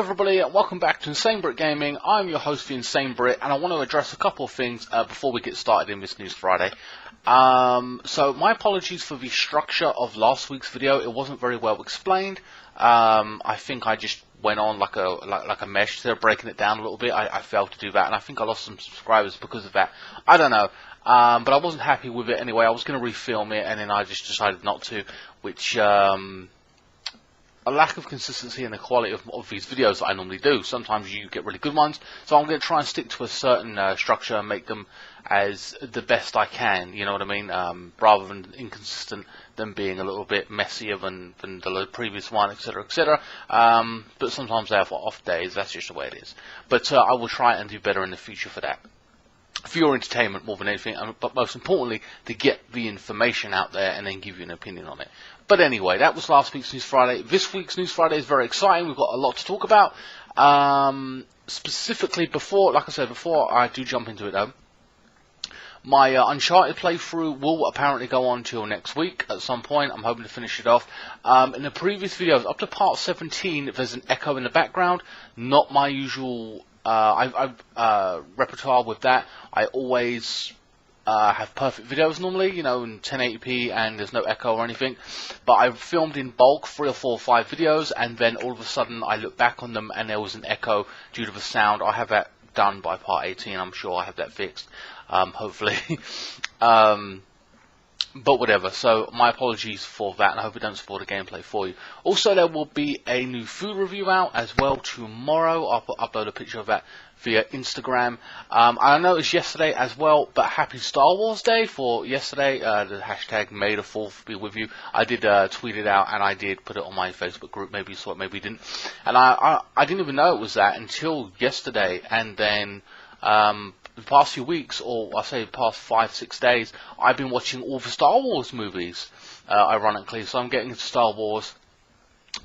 everybody, and welcome back to Insane Brit Gaming. I'm your host, the Insane Brit, and I want to address a couple of things before we get started in this News Friday. So my apologies for the structure of last week's video. It wasn't very well explained. I think I just went on like a mesh instead of breaking it down a little bit. I failed to do that, and I think I lost some subscribers because of that. I don't know. But I wasn't happy with it anyway. I was going to refilm it, and then I just decided not to, which a lack of consistency in the quality of these videos that I normally do. Sometimes you get really good ones, so I'm going to try and stick to a certain structure and make them as the best I can, you know what I mean, rather than inconsistent, than being a little bit messier than the previous one, etc, etc. But sometimes they have off days, that's just the way it is. But I will try and do better in the future for that. For your entertainment more than anything, but most importantly, to get the information out there and then give you an opinion on it. But anyway, that was last week's News Friday. This week's News Friday is very exciting. We've got a lot to talk about. Specifically, before I do jump into it though, my Uncharted playthrough will apparently go on till next week at some point. I'm hoping to finish it off. In the previous videos, up to part 17, there's an echo in the background. Not my usual repertoire with that. I always have perfect videos normally, you know, in 1080p, and there's no echo or anything. But I've filmed in bulk 3 or 4 or 5 videos, and then all of a sudden I look back on them and there was an echo due to the sound. I have that done by part 18. I'm sure I have that fixed, hopefully. But whatever, so my apologies for that, and I hope it doesn't spoil the gameplay for you. Also, there will be a new food review out as well tomorrow. I'll upload a picture of that via Instagram. I know it's yesterday as well, but happy Star Wars Day for yesterday. The hashtag May the 4th be with you. I did tweet it out, and I did put it on my Facebook group. Maybe you saw it, maybe you didn't. And I didn't even know it was that until yesterday, and then the past few weeks, or I say the past 5-6 days, I've been watching all the Star Wars movies, ironically. So I'm getting into Star Wars,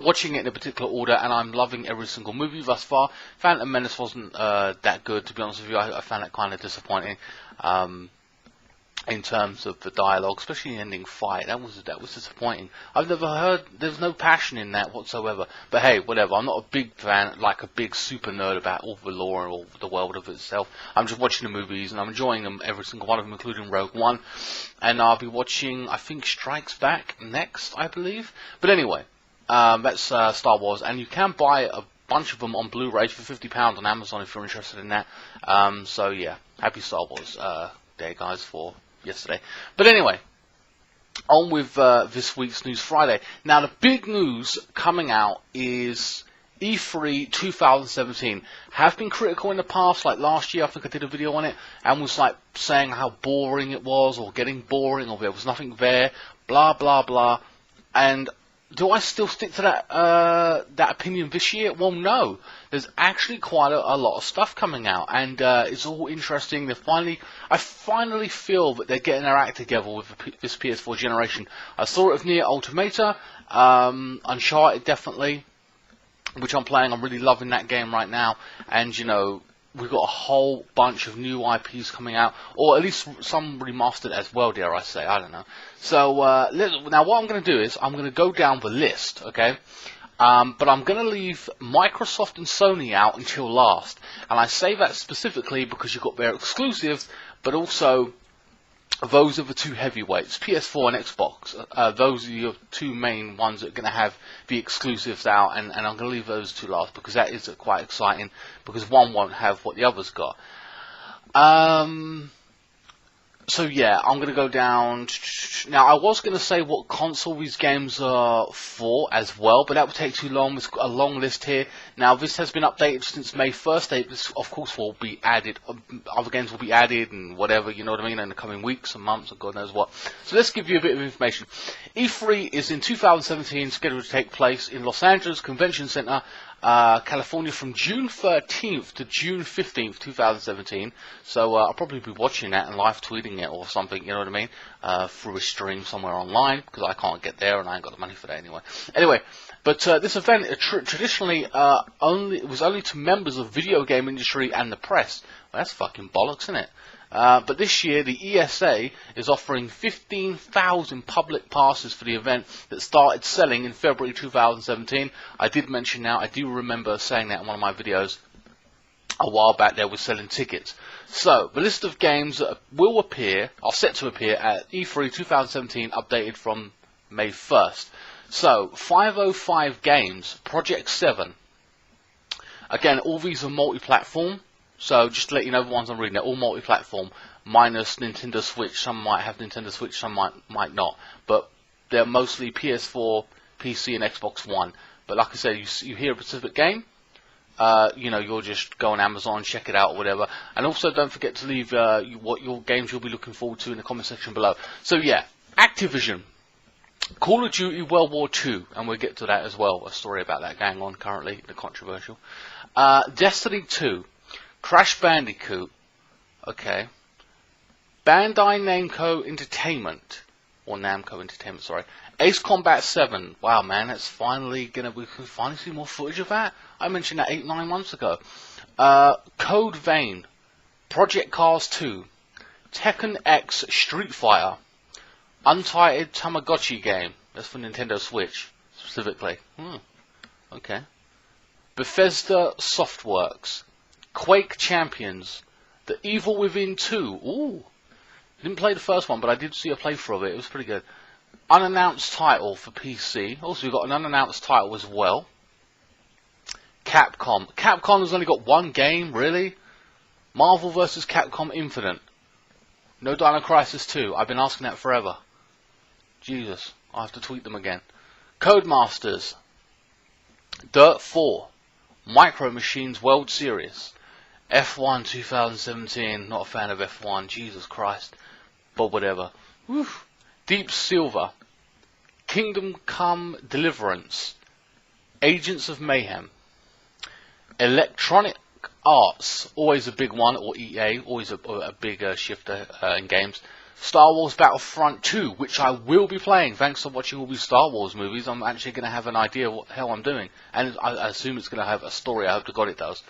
watching it in a particular order, and I'm loving every single movie thus far. Phantom Menace wasn't that good, to be honest with you. I found it kind of disappointing in terms of the dialogue, especially the ending fight. That was disappointing. I've never heard, there's no passion in that whatsoever. But hey, whatever. I'm not a big fan, like a big super nerd about all the lore and all the world of itself. I'm just watching the movies, and I'm enjoying them, every single one of them, including Rogue One. And I'll be watching, I think, Strikes Back next, I believe. But anyway, that's Star Wars, and you can buy a bunch of them on Blu-ray for £50 on Amazon if you're interested in that. So yeah, happy Star Wars Day, guys, for yesterday. But anyway, on with this week's News Friday. Now, the big news coming out is E3 2017. Have been critical in the past, like last year I think I did a video on it, and was like saying how boring it was, or getting boring, or there was nothing there, blah blah blah. And do I still stick to that opinion this year? Well, no. There's actually quite a lot of stuff coming out, and it's all interesting. I finally feel that they're getting their act together with this PS4 generation. I saw it with Nier Automata, Uncharted definitely, which I'm playing. I'm really loving that game right now, and you know, we've got a whole bunch of new IPs coming out, or at least some remastered as well, dare I say. I don't know. So, now what I'm going to do is, I'm going to go down the list, okay? But I'm going to leave Microsoft and Sony out until last. And I say that specifically because you've got their exclusives, but also those are the two heavyweights, PS4 and Xbox. Those are your two main ones that are going to have the exclusives out, and I'm going to leave those two last because that is quite exciting, because one won't have what the other's got. So yeah, I'm going to go down. Now, I was going to say what console these games are for as well, but that would take too long. There's a long list here. Now, this has been updated since May 1st. This, of course, will be added. Other games will be added and whatever, you know what I mean, in the coming weeks and months and God knows what. So let's give you a bit of information. E3 is in 2017, scheduled to take place in Los Angeles Convention Center, California, from June 13th to June 15th, 2017. So I'll probably be watching that and live tweeting it or something, you know what I mean, through a stream somewhere online, because I can't get there and I ain't got the money for that anyway. Anyway, but this event traditionally was only to members of the video game industry and the press. Well, that's fucking bollocks, isn't it? But this year, the ESA is offering 15,000 public passes for the event that started selling in February 2017. I did mention now, I do remember saying that in one of my videos a while back. They were selling tickets. So, the list of games that will appear, are set to appear at E3 2017, updated from May 1st. So, 505 games, Project 7. Again, all these are multi-platform. So, just to let you know, the ones I'm reading, they're all multi-platform, minus Nintendo Switch. Some might have Nintendo Switch, some might not. But they're mostly PS4, PC, and Xbox One. But like I said, you hear a specific game, you know, you'll just go on Amazon, check it out or whatever. And also don't forget to leave what your games you'll be looking forward to in the comment section below. So yeah, Activision, Call of Duty World War 2, and we'll get to that as well, a story about that going on currently, the controversial. Destiny 2, Crash Bandicoot, okay. Bandai Namco Entertainment, or Namco Entertainment, sorry. Ace Combat 7, wow man, that's finally we can finally see more footage of that. I mentioned that 8-9 months ago. Code Vein, Project Cars 2, Tekken X Street Fighter, Untitled Tamagotchi game, that's for Nintendo Switch, specifically. Okay. Bethesda Softworks, Quake Champions, The Evil Within 2, ooh. Didn't play the first one, but I did see a playthrough of it, it was pretty good. Unannounced title for PC, also we've got an unannounced title as well. Capcom. Capcom has only got one game, really? Marvel vs. Capcom Infinite. No Dino Crisis 2. I've been asking that forever. Jesus, I'll have to tweet them again. Codemasters. Dirt 4. Micro Machines World Series. F1 2017. Not a fan of F1. Jesus Christ. But whatever. Whew. Deep Silver. Kingdom Come Deliverance. Agents of Mayhem. Electronic Arts, always a big one, or EA, always a big shifter in games. Star Wars Battlefront 2, which I will be playing, thanks to watching all these Star Wars movies. I'm actually going to have an idea what the hell I'm doing, and I assume it's going to have a story. I hope to God it does.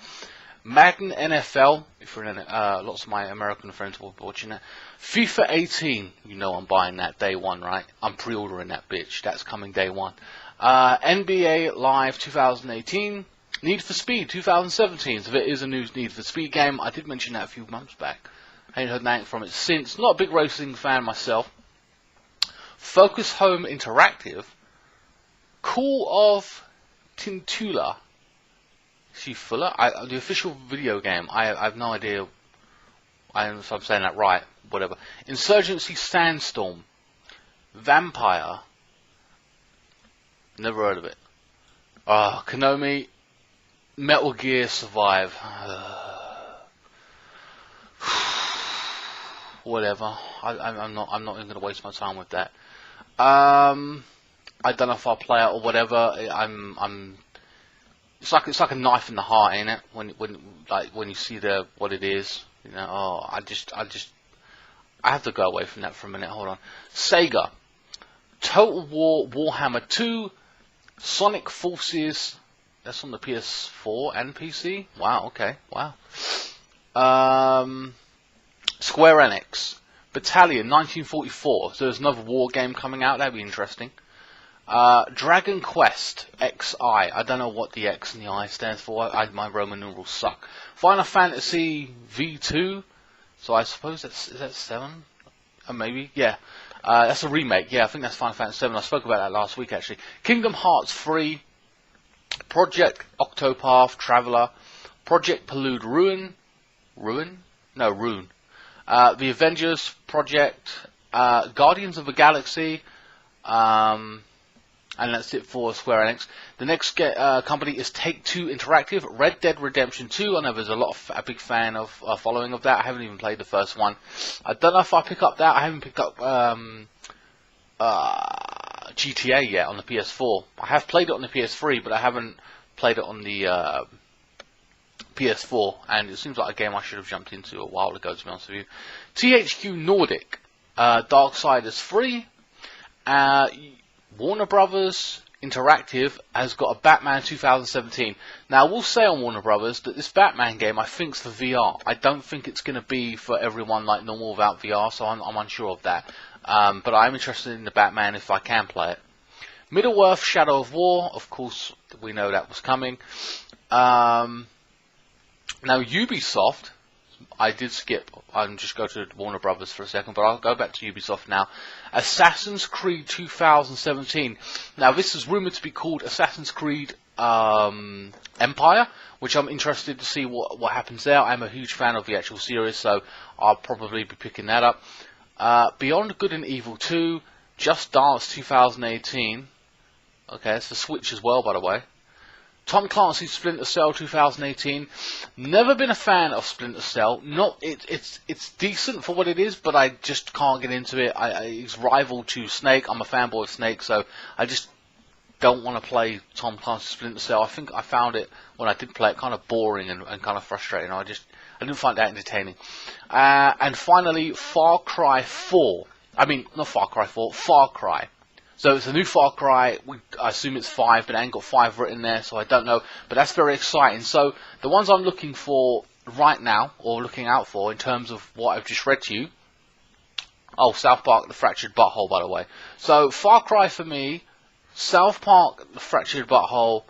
Madden NFL, if you're in lots of my American friends will be watching that. FIFA 18, you know I'm buying that day one, right? I'm pre-ordering that bitch, that's coming day one. NBA Live 2018. Need for Speed 2017, so there is a new Need for Speed game. I did mention that a few months back. I ain't heard nothing from it since. Not a big racing fan myself. Focus Home Interactive. Call of Tintula. Is she Fuller? The official video game. I have no idea if I'm saying that right. Whatever. Insurgency Sandstorm. Vampire. Never heard of it. Konami. Metal Gear Survive. Whatever. I'm not even going to waste my time with that. I don't know if I'll play it or whatever. It's like a knife in the heart, ain't it? When you see what it is, you know. I have to go away from that for a minute. Hold on. Sega. Total War Warhammer 2. Sonic Forces. That's on the PS4 and PC? Wow, okay, wow. Square Enix. Battalion 1944. So there's another war game coming out, that'd be interesting. Dragon Quest XI. I don't know what the X and the I stands for. My Roman numerals suck. Final Fantasy V2. So I suppose is that 7? Maybe, yeah. That's a remake, yeah, I think that's Final Fantasy 7. I spoke about that last week, actually. Kingdom Hearts 3. Project Octopath Traveler, Project Prelude Rune, The Avengers Project, Guardians of the Galaxy, and that's it for Square Enix. The next company is Take-Two Interactive, Red Dead Redemption 2. I know there's a big fan of following of that. I haven't even played the first one. I don't know if I pick up that. I haven't picked up GTA yet on the PS4. I have played it on the PS3, but I haven't played it on the PS4, and it seems like a game I should have jumped into a while ago, to be honest with you. THQ Nordic, Darksiders 3, Warner Brothers, Interactive has got a Batman 2017. Now, we'll say on Warner Brothers that this Batman game, I think, is for VR. I don't think it's going to be for everyone like normal without VR, so I'm unsure of that. But I'm interested in the Batman if I can play it. Middle-earth Shadow of War, of course, we know that was coming. Now, Ubisoft, I did skip. I'll just go to Warner Brothers for a second, but I'll go back to Ubisoft now. Assassin's Creed 2017. Now, this is rumored to be called Assassin's Creed Empire, which I'm interested to see what happens there. I'm a huge fan of the actual series, so I'll probably be picking that up. Beyond Good and Evil 2, Just Dance 2018. Okay, it's the Switch as well, by the way. Tom Clancy's Splinter Cell 2018. Never been a fan of Splinter Cell. It's decent for what it is, but I just can't get into it. It's rival to Snake. I'm a fanboy of Snake, so I just don't want to play Tom Clancy's Splinter Cell. I think I found it, when I did play it, kind of boring and kind of frustrating. I didn't find that entertaining. And finally, Far Cry 4. I mean, not Far Cry 4, Far Cry. So it's a new Far Cry. I assume it's 5, but it ain't got 5 written there, so I don't know. But that's very exciting. So the ones I'm looking for right now, or looking out for in terms of what I've just read to you. Oh, South Park, The Fractured Butthole, by the way. So Far Cry for me, South Park, The Fractured Butthole,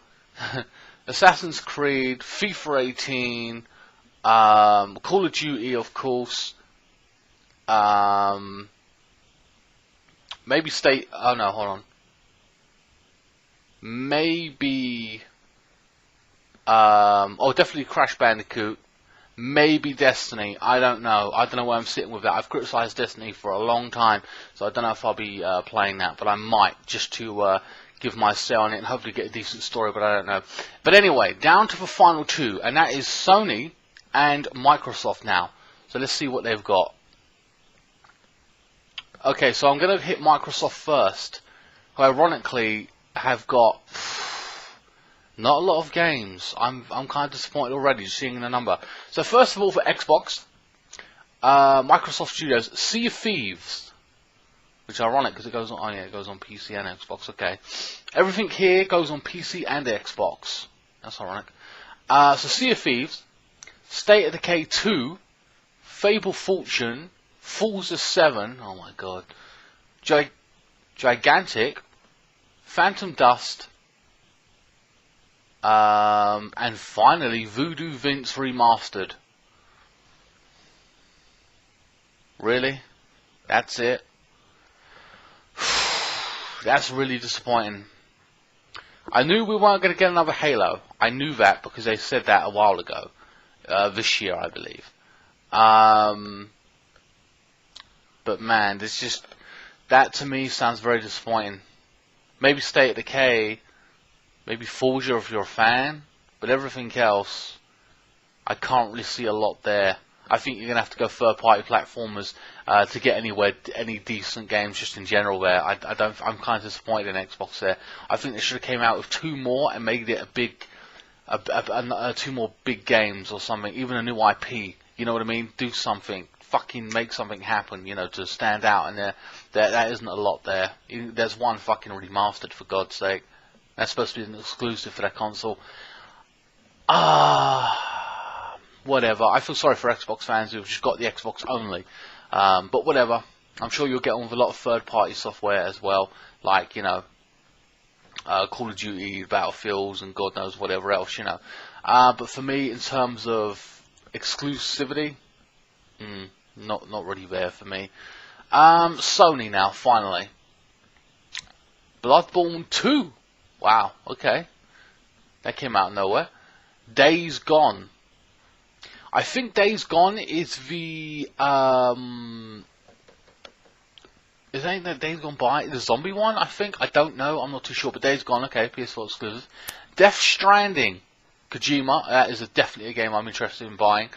Assassin's Creed, FIFA 18, Call of Duty, of course. Maybe oh no, hold on. Maybe, definitely Crash Bandicoot. Maybe Destiny. I don't know. I don't know where I'm sitting with that. I've criticised Destiny for a long time, so I don't know if I'll be playing that, but I might, just to give my say on it and hopefully get a decent story, but I don't know. But anyway, down to the final two, and that is Sony and Microsoft now. So let's see what they've got. Okay, so I'm going to hit Microsoft first, who ironically have got not a lot of games. I'm kind of disappointed already, just seeing the number. So first of all, for Xbox, Microsoft Studios, Sea of Thieves, which is ironic because it goes on. Oh yeah, it goes on PC and Xbox. Okay, everything here goes on PC and Xbox. That's ironic. So Sea of Thieves, State of Decay 2, Fable Fortune, Forza 7, oh my god, Gigantic, Phantom Dust, and finally Voodoo Vince Remastered. Really? That's it? That's really disappointing. I knew we weren't going to get another Halo. I knew that because they said that a while ago. This year, I believe. But man, this just, that to me sounds very disappointing. Maybe State of Decay, maybe Forza if you're a fan, but everything else, I can't really see a lot there. I think you're gonna have to go third-party platformers to get any decent games just in general. There, I'm kind of disappointed in Xbox there. I think they should have came out with 2 more and made it a big, 2 more big games or something, even a new IP. You know what I mean? Do something. Fucking make something happen, you know, to stand out, and there isn't a lot there. There's one fucking remastered, for God's sake. That's supposed to be an exclusive for that console. Whatever. I feel sorry for Xbox fans who've just got the Xbox only. But whatever. I'm sure you'll get on with a lot of third-party software as well, like, you know, Call of Duty, Battlefields, and God knows whatever else, you know. But for me, in terms of exclusivity, not really there for me. Sony now, finally. Bloodborne 2. Wow, okay. That came out of nowhere. Days Gone. I think Days Gone is the ain't that Days Gone By the zombie one? I think. I don't know. I'm not too sure. But Days Gone, okay, PS4 exclusive. Death Stranding, Kojima. That is definitely a game I'm interested in buying.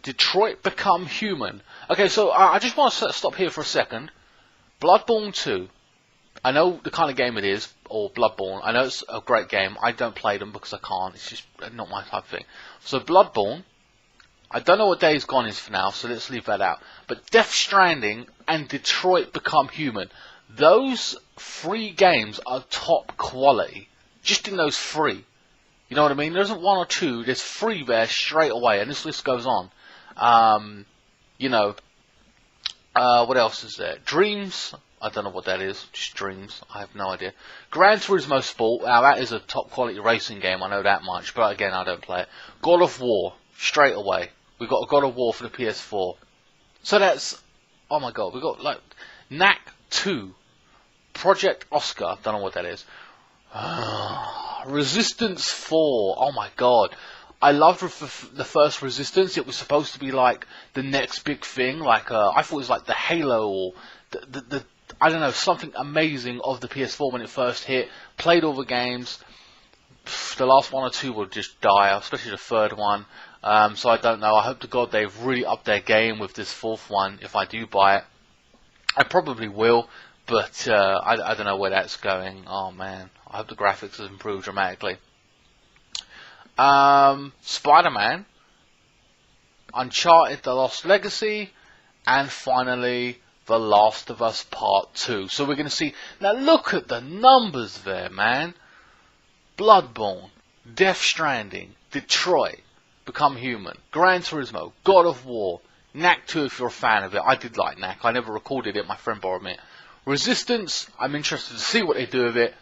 Detroit Become Human. Okay, so I just want to stop here for a second. Bloodborne 2. I know the kind of game it is, or Bloodborne. I know it's a great game. I don't play them because I can't. It's just not my type of thing. So Bloodborne. I don't know what Days Gone is for now, so let's leave that out. But Death Stranding and Detroit Become Human. Those 3 games are top quality. Just in those 3. You know what I mean? There isn't 1 or 2. There's 3 there straight away, and this list goes on. You know, what else is there? Dreams. I don't know what that is. Just Dreams. I have no idea. Gran Turismo Sport. Now that is a top quality racing game. I know that much. But again, I don't play it. God of War. Straight away. We got a God of War for the PS4. So that's. Oh my god. We got like Knack 2. Project Oscar. Don't know what that is. Resistance 4. Oh my god. I loved the first Resistance. It was supposed to be like the next big thing. Like I thought it was like the Halo or the I don't know, something amazing of the PS4 when it first hit. Played all the games. The last 1 or 2 will just die, especially the third one. So I don't know. I hope to God they've really upped their game with this 4th one. If I do buy it, I probably will. But I don't know where that's going. Oh man, I hope the graphics have improved dramatically. Spider-Man, Uncharted: The Lost Legacy, and finally The Last of Us Part 2. So we're going to see, now look at the numbers there, man. Bloodborne, Death Stranding, Detroit, Become Human, Gran Turismo, God of War, Knack 2 if you're a fan of it. I did like Knack, I never recorded it, my friend borrowed me. Resistance, I'm interested to see what they do with it.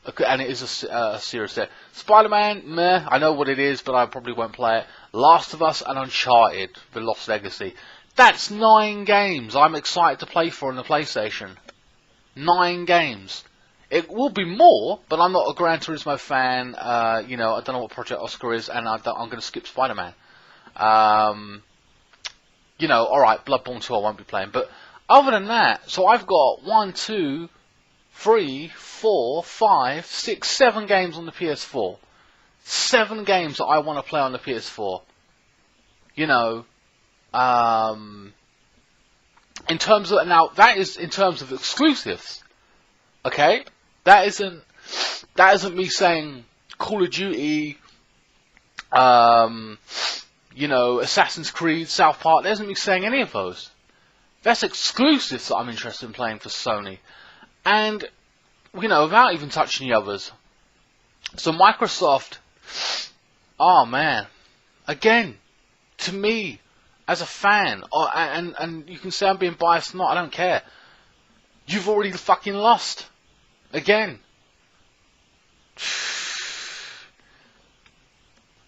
Okay, and it is a serious set. Spider-Man, meh, I know what it is, but I probably won't play it. Last of Us and Uncharted, The Lost Legacy. That's 9 games I'm excited to play for on the PlayStation. 9 games. It will be more, but I'm not a Gran Turismo fan. You know, I don't know what Project Oscar is, and I'm going to skip Spider-Man. You know, alright, Bloodborne 2 I won't be playing, but other than that, so I've got 1, 2, 3, 4, 5, 6, 7 games on the PS4. 7 games that I want to play on the PS4. You know, in terms of, now that is in terms of exclusives. Okay? That isn't me saying Call of Duty, you know, Assassin's Creed, South Park. That isn't me saying any of those. That's exclusives that I'm interested in playing for Sony. And, you know, without even touching the others. So Microsoft, oh man, again, to me, as a fan, and you can say I'm being biased or not, I don't care. You've already fucking lost. Again.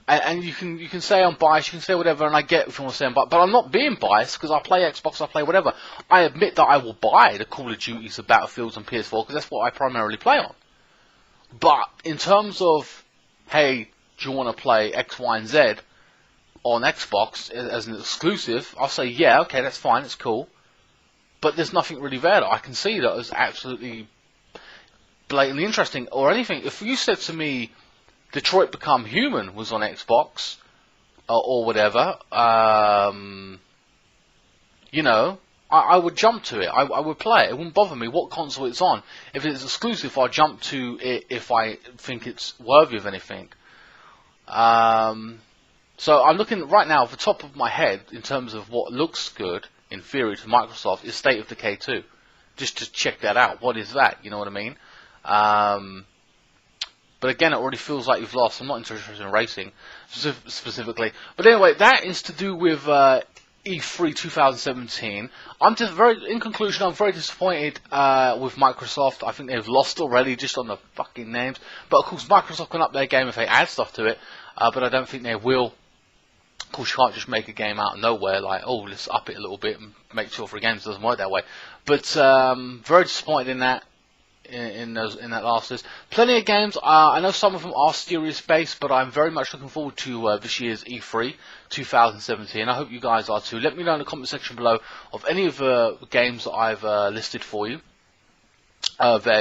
And you can say I'm biased, you can say whatever, and I get if you want to say I'm biased, but I'm not being biased because I play Xbox, I play whatever. I admit that I will buy the Call of Duties, the Battlefields, and PS4 because that's what I primarily play on. But in terms of, hey, do you want to play X, Y, and Z on Xbox as an exclusive? I'll say yeah, okay, that's fine, it's cool. But there's nothing really there that I can see that is absolutely blatantly interesting or anything. If you said to me, Detroit Become Human was on Xbox or whatever, you know, I would jump to it. I would play it. It wouldn't bother me what console it's on. If it's exclusive, I'll jump to it if I think it's worthy of anything. So I'm looking right now, off the top of my head, in terms of what looks good, in theory, to Microsoft, is State of Decay 2. Just to check that out. What is that? You know what I mean? But again, it already feels like you've lost. I'm not interested in racing specifically. But anyway, that is to do with E3 2017. In conclusion, I'm very disappointed with Microsoft. I think they've lost already just on the fucking names. But of course, Microsoft can up their game if they add stuff to it. But I don't think they will. Of course, you can't just make a game out of nowhere, like, oh, let's up it a little bit and make 2 or 3 games. It doesn't work that way. But very disappointed in that. In that last list. Plenty of games. I know some of them are serious based, but I'm very much looking forward to this year's E3 2017. I hope you guys are too. Let me know in the comment section below of any of the games that I've listed for you.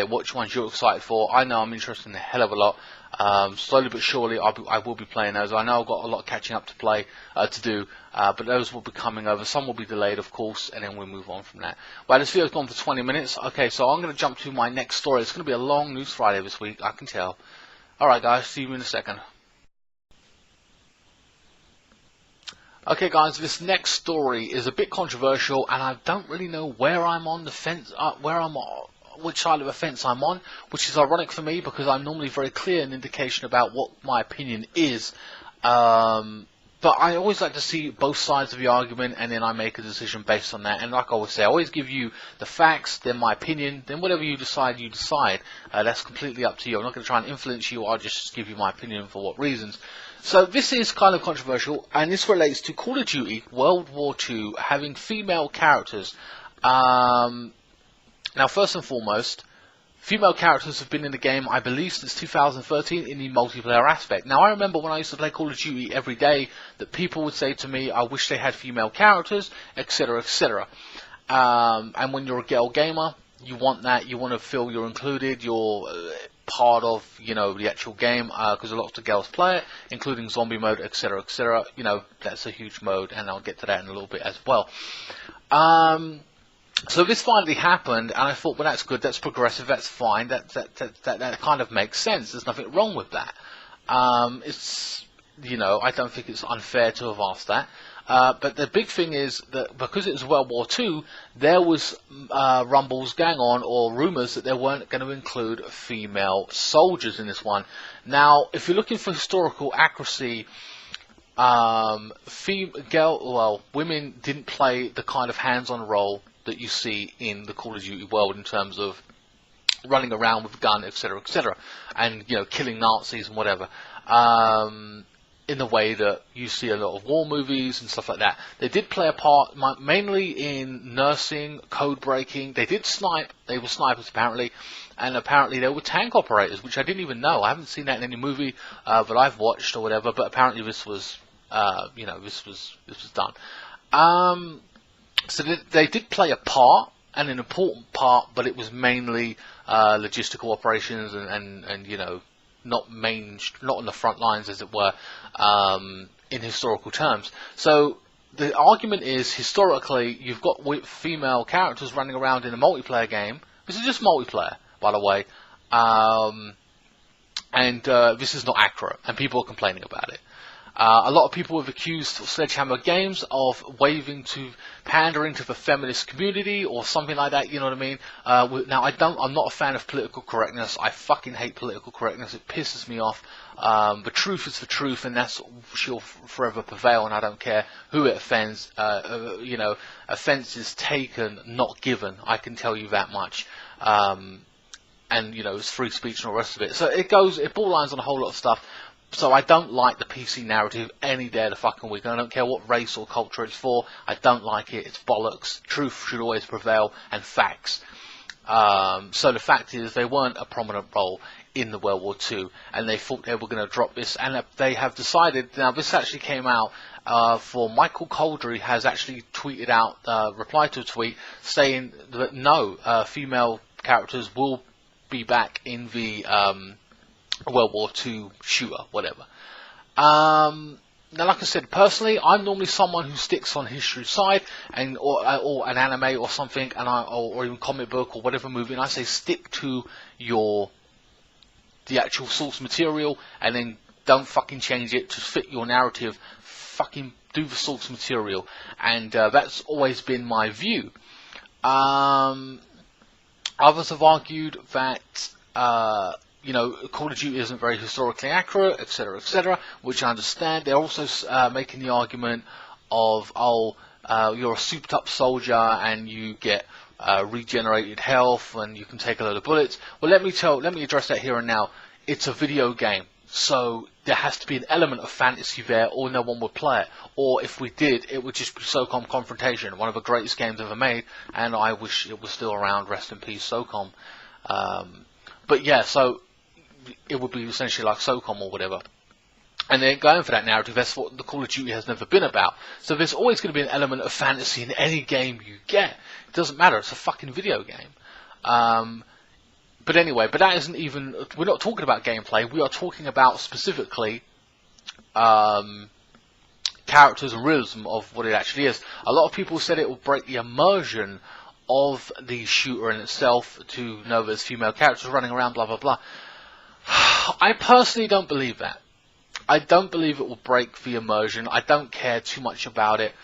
Which ones you're excited for. I know I'm interested in a hell of a lot. Slowly but surely I will be playing those. I know I've got a lot catching up to play to do, but those will be coming over. Some will be delayed, of course, and then we'll move on from that. Well, this video's gone for 20 minutes. Okay, so I'm going to jump to my next story. It's going to be a long news Friday this week, I can tell. Alright guys, see you in a second. Okay guys, this next story is a bit controversial, and I don't really know where I'm on the fence, where I'm which side of the fence I'm on, which is ironic for me because I'm normally very clear in indication about what my opinion is. But I always like to see both sides of the argument, and then I make a decision based on that. And like I always say, I always give you the facts, then my opinion, then whatever you decide, you decide. That's completely up to you. I'm not going to try and influence you. I'll just give you my opinion for what reasons. So this is kind of controversial, and this relates to Call of Duty World War II having female characters. Now, first and foremost, female characters have been in the game, I believe, since 2013 in the multiplayer aspect. Now, I remember when I used to play Call of Duty every day that people would say to me, I wish they had female characters, etc., etc. And when you're a girl gamer, you want that, you want to feel you're included, you're part of, you know, the actual game, because a lot of the girls play it, including zombie mode, etc., etc. You know, that's a huge mode, and I'll get to that in a little bit as well. So this finally happened, and I thought, well, that's good, that's progressive, that's fine, that kind of makes sense. There's nothing wrong with that. It's, you know, I don't think it's unfair to have asked that. But the big thing is that because it was World War II, there was rumbles going on, or rumours that they weren't going to include female soldiers in this one. Now, if you're looking for historical accuracy, women didn't play the kind of hands-on role that you see in the Call of Duty world in terms of running around with a gun, etc., etc., and, you know, killing Nazis and whatever, in the way that you see a lot of war movies and stuff like that. They did play a part mainly in nursing, code breaking. They did snipe. They were snipers apparently, and apparently they were tank operators, which I didn't even know. I haven't seen that in any movie that I've watched or whatever. But apparently this was, you know, this was done. So they did play a part, and an important part, but it was mainly logistical operations and you know, not on the front lines, as it were, in historical terms. So the argument is, historically, you've got female characters running around in a multiplayer game. This is just multiplayer, by the way, and this is not accurate, and people are complaining about it. A lot of people have accused Sledgehammer Games of pandering to the feminist community or something like that, you know what I mean? Now, I'm not a fan of political correctness. I fucking hate political correctness. It pisses me off. The truth is the truth, and she'll forever prevail, and I don't care who it offends. You know, offense is taken, not given. I can tell you that much. And, you know, it's free speech and all the rest of it. So it borderlines on a whole lot of stuff. So I don't like the PC narrative any day of the fucking week. I don't care what race or culture it's for. I don't like it. It's bollocks. Truth should always prevail, and facts. So the fact is, they weren't a prominent role in the World War II, and they thought they were going to drop this, and they have decided. Now, this actually came out for Michael Coldry has actually tweeted out, replied to a tweet saying that no, female characters will be back in the World War II shooter, whatever. Now, like I said, personally, I'm normally someone who sticks on history side, or an anime or something, or even comic book or whatever movie, and I say stick to the actual source material, and then don't fucking change it to fit your narrative. Fucking do the source material, and that's always been my view. Others have argued that you know, Call of Duty isn't very historically accurate, etc., etc., which I understand. They're also making the argument of, you're a souped-up soldier and you get regenerated health and you can take a load of bullets. Well, let me address that here and now. It's a video game, so there has to be an element of fantasy there, or no one would play it. Or if we did, it would just be SOCOM Confrontation, one of the greatest games ever made, and I wish it was still around. Rest in peace, SOCOM. But yeah, so it would be essentially like SOCOM or whatever. And they're going for that narrative. That's what the Call of Duty has never been about. So there's always going to be an element of fantasy in any game you get. It doesn't matter. It's a fucking video game. But anyway, that isn't even... We're not talking about gameplay. We are talking about specifically characters and realism of what it actually is. A lot of people said it will break the immersion of the shooter in itself to know there's female characters running around, blah, blah, blah. I personally don't believe that. I don't believe it will break the immersion. I don't care too much about it.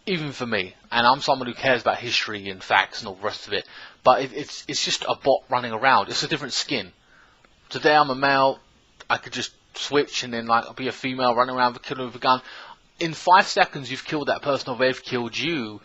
even for me, and I'm someone who cares about history and facts and all the rest of it, but it's just a bot running around. It's a different skin. Today I'm a male, I could just switch and then like I'll be a female running around with killing with a gun. In 5 seconds you've killed that person or they've killed you,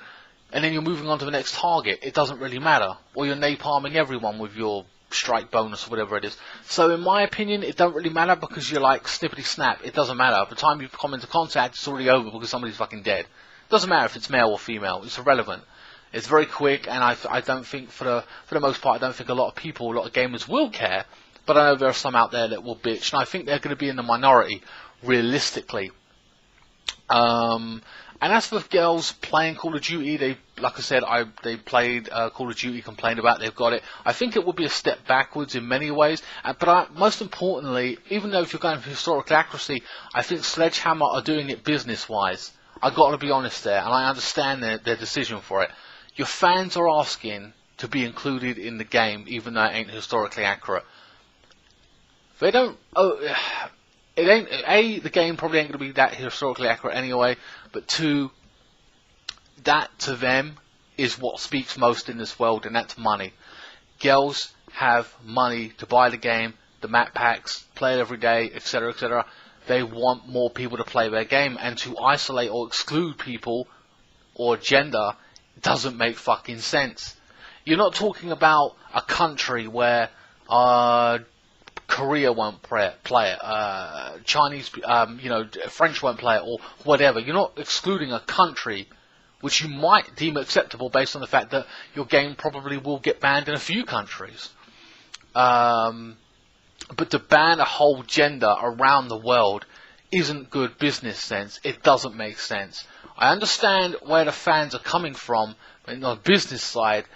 and then you're moving on to the next target. It doesn't really matter. Or you're napalming everyone with your strike bonus or whatever it is. So in my opinion, it don't really matter because you're like snippety snap. It doesn't matter. By the time you come into contact, it's already over because somebody's fucking dead. It doesn't matter if it's male or female. It's irrelevant. It's very quick, and I don't think for the most part, I don't think a lot of people, a lot of gamers will care. But I know there are some out there that will bitch, and I think they're going to be in the minority, realistically. And as for girls playing Call of Duty, they, like I said, they played Call of Duty, complained about it, they've got it. I think it would be a step backwards in many ways, but most importantly, even though if you're going for historical accuracy, I think Sledgehammer are doing it business-wise. I've got to be honest there, and I understand their decision for it. Your fans are asking to be included in the game, even though it ain't historically accurate. They don't... It ain't, A, the game probably ain't going to be that historically accurate anyway, but 2, that to them is what speaks most in this world, and that's money. Girls have money to buy the game, the map packs, play it every day, etc., etc. They want more people to play their game, and to isolate or exclude people or gender doesn't make fucking sense. You're not talking about a country where Korea won't play it, Chinese, French won't play it, or whatever. You're not excluding a country which you might deem acceptable based on the fact that your game probably will get banned in a few countries. But to ban a whole gender around the world isn't good business sense. It doesn't make sense. I understand where the fans are coming from, but on the business side,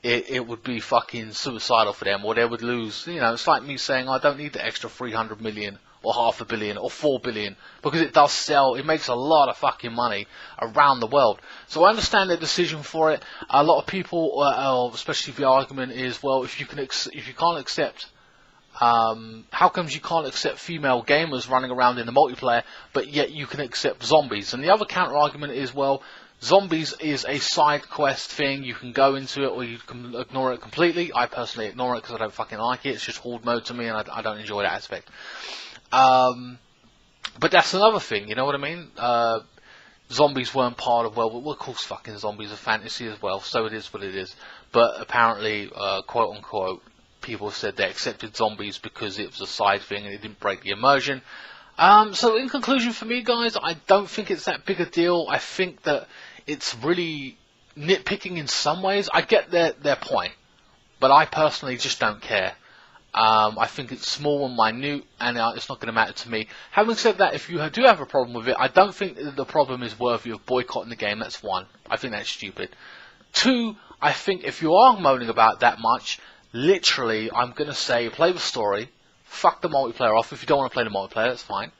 it would be fucking suicidal for them, or they would lose. You know, it's like me saying I don't need the extra 300 million or half a billion or 4 billion, because it does sell. It makes a lot of fucking money around the world. So I understand their decision for it. A lot of people, especially if the argument is, well, if you can't accept, how comes you can't accept female gamers running around in the multiplayer, but yet you can accept zombies? And the other counter argument is, well, zombies is a side quest thing. You can go into it or you can ignore it completely. I personally ignore it because I don't fucking like it. It's just horde mode to me, and I don't enjoy that aspect. But that's another thing, you know what I mean? Zombies weren't part of, well, of course fucking zombies are fantasy as well, so it is what it is. But apparently, quote unquote, people said they accepted zombies because it was a side thing and it didn't break the immersion. So in conclusion for me, guys, I don't think it's that big a deal. I think that it's really nitpicking in some ways. I get their point, but I personally just don't care. I think it's small and minute, and it's not going to matter to me. Having said that, if you do have a problem with it, I don't think that the problem is worthy of boycotting the game. That's 1. I think that's stupid. 2, I think if you are moaning about that much, literally, I'm going to say play the story, fuck the multiplayer off. If you don't want to play the multiplayer, that's fine.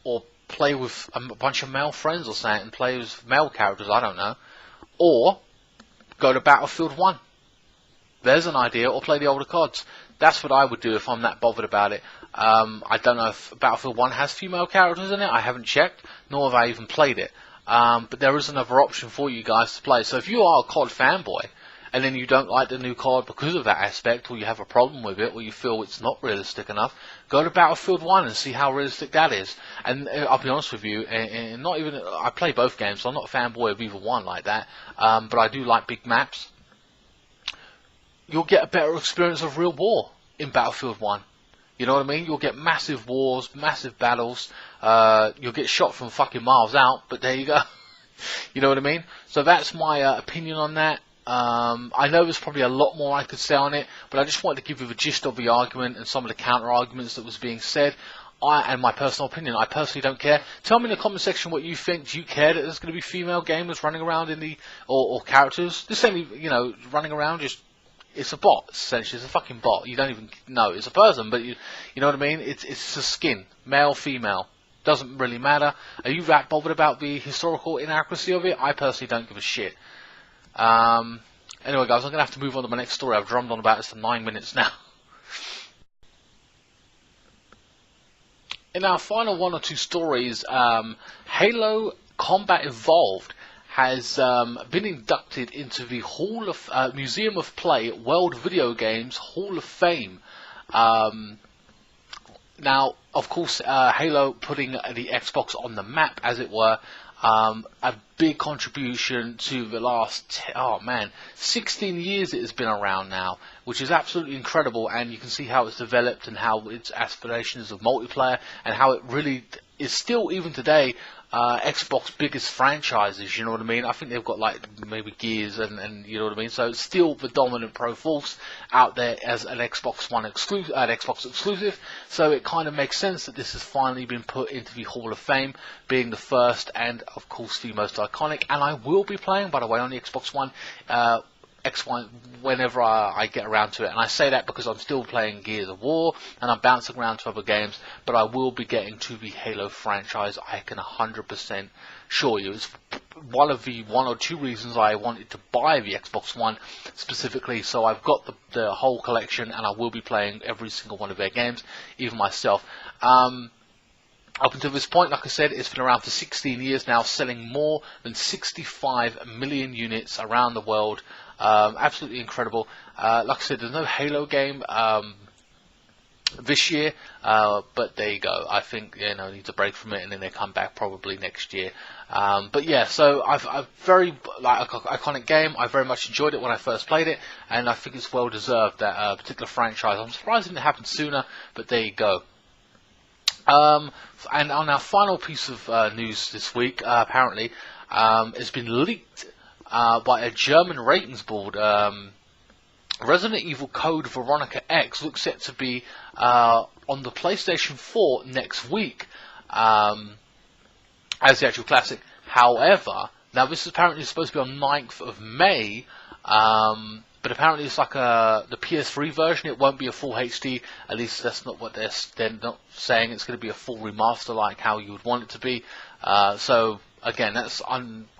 Or play with a bunch of male friends or something and play with male characters, I don't know. Or go to Battlefield 1. There's an idea. Or play the older CODs. That's what I would do if I'm that bothered about it. I don't know if Battlefield 1 has female characters in it. I haven't checked, nor have I even played it. But there is another option for you guys to play. So if you are a COD fanboy, and then you don't like the new COD because of that aspect, or you have a problem with it, or you feel it's not realistic enough, go to Battlefield 1 and see how realistic that is. And I'll be honest with you, and not even, I play both games, so I'm not a fanboy of either one like that, but I do like big maps. You'll get a better experience of real war in Battlefield 1. You know what I mean? You'll get massive wars, massive battles, you'll get shot from fucking miles out, but there you go. You know what I mean? So that's my opinion on that. I know there's probably a lot more I could say on it, but I just wanted to give you the gist of the argument and some of the counter arguments that was being said. And my personal opinion, I personally don't care. Tell me in the comment section what you think. Do you care that there's going to be female gamers running around in the, or characters? This ain't, you know, running around, just, it's a bot, essentially. It's a fucking bot. You don't even know it's a person, but you know what I mean? It's a skin, male, female. Doesn't really matter. Are you that bothered about the historical inaccuracy of it? I personally don't give a shit. Anyway, guys, I'm going to have to move on to my next story. I've drummed on about this for 9 minutes now. In our final 1 or 2 stories, Halo Combat Evolved has been inducted into the Hall of Museum of Play World Video Games Hall of Fame. Now, of course, Halo putting the Xbox on the map, as it were, a big contribution to the last 16 years it has been around now, which is absolutely incredible. And you can see how it's developed and how its aspirations of multiplayer and how it really is still, even today, Xbox biggest franchises, you know what I mean? I think they've got like maybe Gears and you know what I mean? So it's still the dominant pro force out there as an Xbox One exclusive, Xbox exclusive. So it kind of makes sense that this has finally been put into the Hall of Fame, being the first and of course the most iconic. And I will be playing, by the way, on the Xbox One, X1 whenever I get around to it. And I say that because I'm still playing Gears of War and I'm bouncing around to other games, but I will be getting to the Halo franchise. I can 100% assure you. It's one of the one or two reasons I wanted to buy the Xbox One specifically. So I've got the whole collection and I will be playing every single one of their games, even myself. Up until this point, like I said, it's been around for 16 years now, selling more than 65 million units around the world. Absolutely incredible. Like I said, there's no Halo game this year, but there you go. I think it needs a break from it, and then they come back probably next year. But yeah, so I've very iconic game. I very much enjoyed it when I first played it, and I think it's well deserved, that particular franchise. I'm surprised it didn't happen sooner, but there you go. And on our final piece of news this week, apparently, it's been leaked by a German ratings board. Resident Evil Code Veronica X looks set to be on the PlayStation 4 next week as the actual classic. However, now this is apparently supposed to be on 9th of May, but apparently it's like the PS3 version. It won't be a full HD. At least that's not what they're not saying. It's going to be a full remaster like how you would want it to be. So again, that's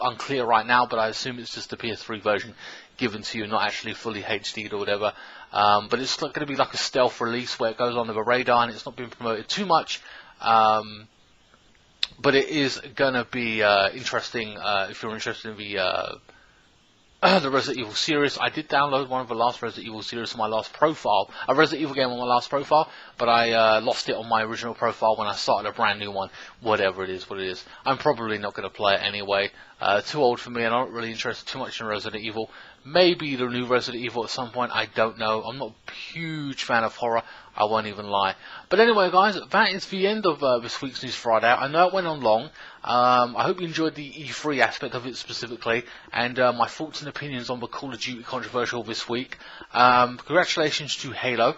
unclear right now, but I assume it's just the PS3 version given to you, not actually fully HD'd or whatever. But it's going to be like a stealth release where it goes under the radar and it's not being promoted too much. But it is going to be interesting if you're interested in the Resident Evil series. I did download one of the last Resident Evil series on my last profile, a Resident Evil game on my last profile, but I lost it on my original profile when I started a brand new one. Whatever it is, what it is. I'm probably not going to play it anyway. Too old for me, and I'm not really interested too much in Resident Evil. Maybe the new Resident Evil at some point, I don't know. I'm not a huge fan of horror, I won't even lie. But anyway, guys, that is the end of this week's News Friday. I know it went on long. I hope you enjoyed the E3 aspect of it specifically, and my thoughts and opinions on the Call of Duty controversial this week. Congratulations to Halo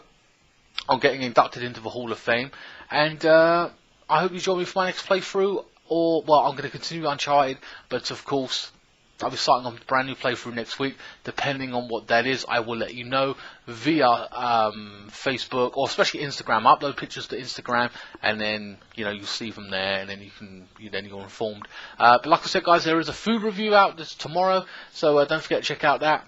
on getting inducted into the Hall of Fame, and I hope you join me for my next playthrough. Or, well, I'm going to continue Uncharted, but of course, I'll be starting on a brand new playthrough next week. Depending on what that is, I will let you know via Facebook, or especially Instagram. I upload pictures to Instagram, and then you'll see them there, and then you're informed. But like I said, guys, there is a food review out this tomorrow, so don't forget to check out that.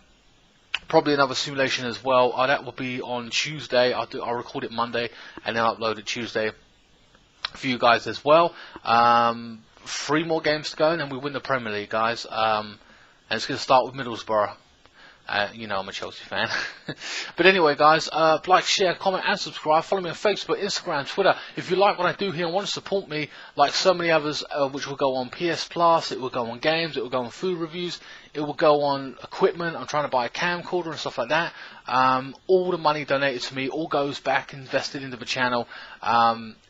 Probably another simulation as well. That will be on Tuesday. I'll record it Monday, and then upload it Tuesday for you guys as well. 3 more games to go, and then we win the Premier League, guys. And it's going to start with Middlesbrough. I'm a Chelsea fan. But anyway, guys, like, share, comment, and subscribe. Follow me on Facebook, Instagram, Twitter. If you like what I do here and want to support me, like so many others, which will go on PS Plus, it will go on games, it will go on food reviews, it will go on equipment. I'm trying to buy a camcorder and stuff like that. All the money donated to me all goes back invested into the channel.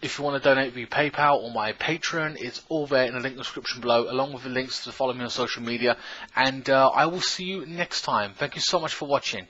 If you want to donate via PayPal or my Patreon, it's all there in the link description below, along with the links to follow me on social media. And I will see you next time. Thank you so much for watching.